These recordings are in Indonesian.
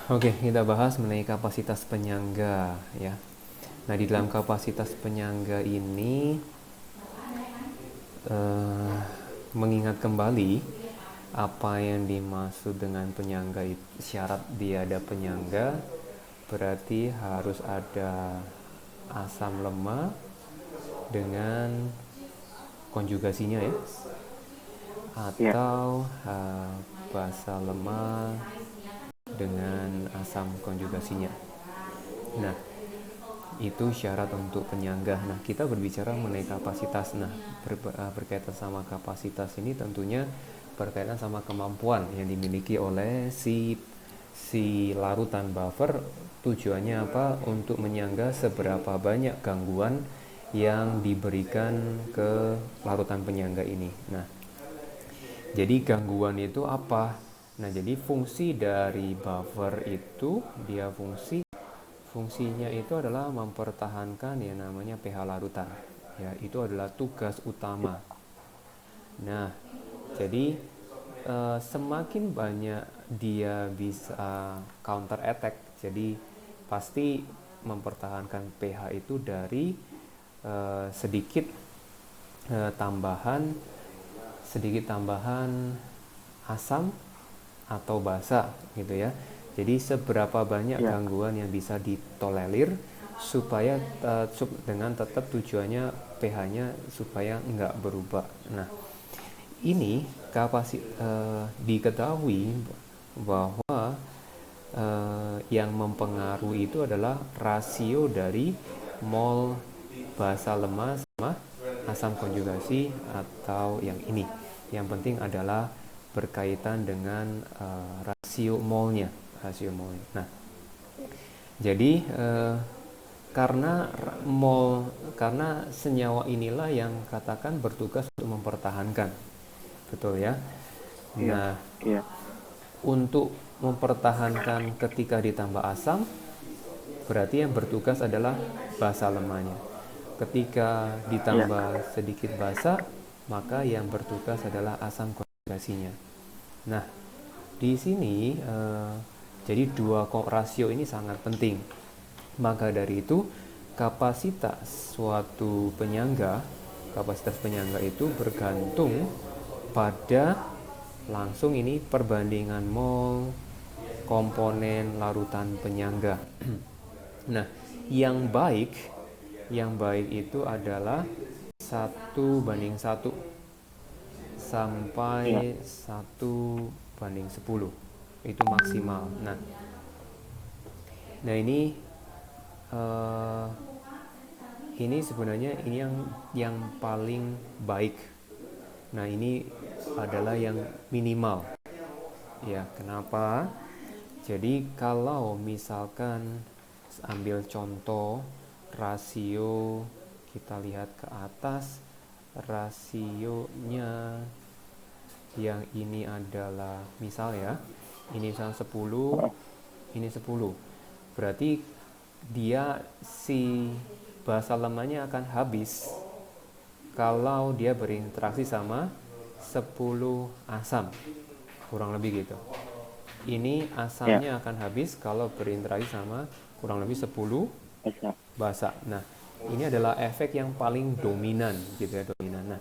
Oke, kita bahas mengenai kapasitas penyangga ya. Nah, di dalam kapasitas penyangga ini mengingat kembali apa yang dimaksud dengan penyangga itu, syarat dia ada penyangga berarti harus ada asam lemah dengan konjugasinya ya, Ya, atau basa lemah dengan asam konjugasinya. Nah, itu syarat untuk penyangga. Nah, kita berbicara mengenai kapasitas. Nah, berkaitan sama kapasitas ini tentunya berkaitan sama kemampuan yang dimiliki oleh si larutan buffer. Tujuannya apa? Untuk menyangga seberapa banyak gangguan yang diberikan ke larutan penyangga ini. Nah, jadi gangguan itu apa? Nah, jadi fungsi dari buffer itu dia fungsinya itu adalah mempertahankan yang namanya pH larutan. Ya, itu adalah tugas utama. Nah, jadi semakin banyak dia bisa counter attack, jadi pasti mempertahankan pH itu dari sedikit tambahan asam atau basa gitu ya. Jadi seberapa banyak ya, gangguan yang bisa ditolerir supaya dengan tetap tujuannya pH-nya supaya nggak berubah. Nah, ini diketahui bahwa yang mempengaruhi itu adalah rasio dari mol basa lemah sama asam konjugasi atau yang ini. Yang penting adalah berkaitan dengan rasio molnya, Nah, jadi karena karena senyawa inilah yang katakan bertugas untuk mempertahankan, betul ya. iya, Nah, iya, untuk mempertahankan ketika ditambah asam, berarti yang bertugas adalah basa lemahnya. Ketika iya, ditambah sedikit basa, maka yang bertugas adalah asam konjugasinya. Nah, di sini jadi dua rasio ini sangat penting. Maka dari itu, kapasitas penyangga itu bergantung pada langsung ini perbandingan mol komponen larutan penyangga. Nah, yang baik itu adalah 1:1 iya, sampai 1:10 itu maksimal. Nah, eh, ini sebenarnya ini yang paling baik. Nah, ini adalah yang minimal. Ya, kenapa? Jadi kalau misalkan ambil contoh rasio, kita lihat ke atas, rasionya yang ini adalah misal ya, ini misal 10, oh, ini 10. Berarti dia si basa lemahnya akan habis kalau dia berinteraksi sama 10 asam, kurang lebih gitu. Ini ya, asamnya akan habis kalau berinteraksi sama kurang lebih 10 bisa, basa. Nah, ini adalah efek yang paling dominan gitu ya, dominan. Nah,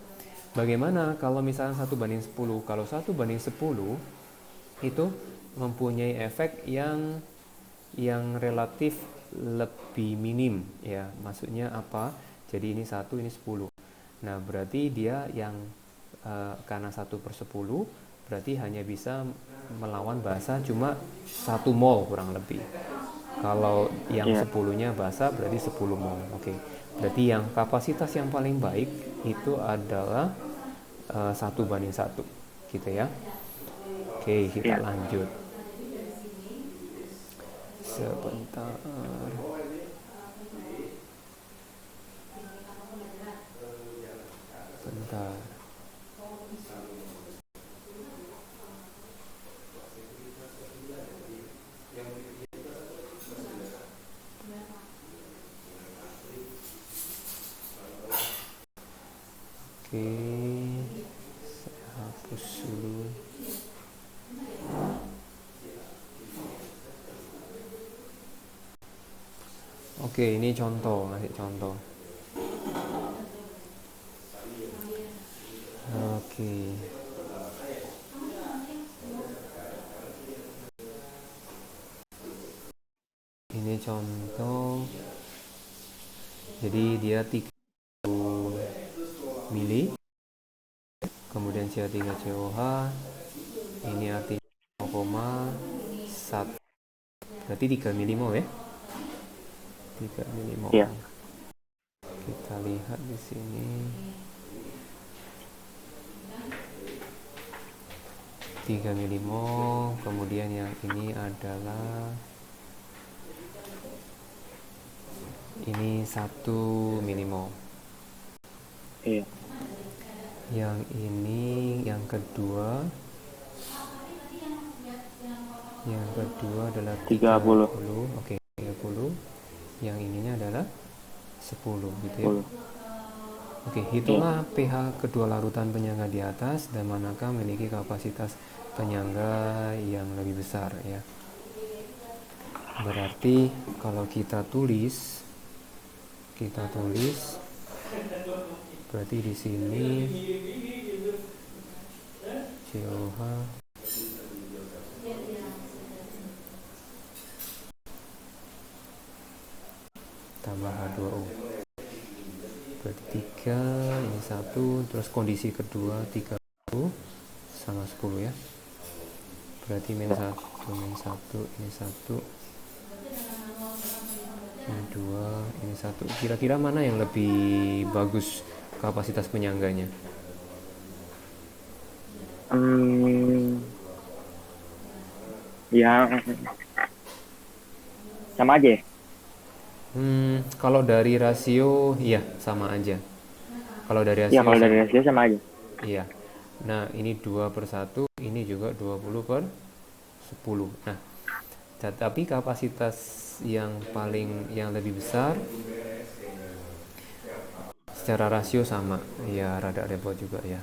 bagaimana kalau misalnya 1:10? Kalau 1:10 itu mempunyai efek yang relatif lebih minim ya. Maksudnya apa? Jadi ini 1, ini 10. Nah, berarti dia yang karena 1/10 berarti hanya bisa melawan basa cuma 1 mol kurang lebih. Kalau yang iya, 10-nya basa berarti 10 mol. Oke. Berarti yang kapasitas yang paling baik itu adalah 1:1 gitu ya. Oke, kita iya, lanjut. Sebentar. Bentar. Oke, saya hapus dulu. Oke, ini contoh, ngasih contoh. Oke. Ini contoh. Jadi dia 30 mili. Kemudian CH3 COH. Ini artinya 0,1. Berarti 3 milimol ya. 3 milimol. Iya. Kita lihat di sini. 3 milimol, kemudian yang ini adalah ini 1 milimol. Iya. Yang ini yang kedua adalah 30. Oke, 30. Yang ininya adalah 10 gitu ya. 10. Oke, hitunglah pH kedua larutan penyangga di atas dan manakah memiliki kapasitas penyangga yang lebih besar ya. Berarti kalau kita tulis berarti di sini COH tambah H2O. Berarti 3, ini 1, terus kondisi kedua 30 sama 10 ya. Berarti min 1, ini 1, ini 2, ini 1. Kira-kira mana yang lebih bagus kapasitas penyangganya? Yang sama aja ya? Kalau dari rasio, iya sama aja. Kalau dari rasio, Ya, kalau dari rasio sama aja. iya. Nah, ini 2/1, ini juga 20/10. Nah, tapi kapasitas yang lebih besar secara rasio sama. Ya, rada repot juga ya.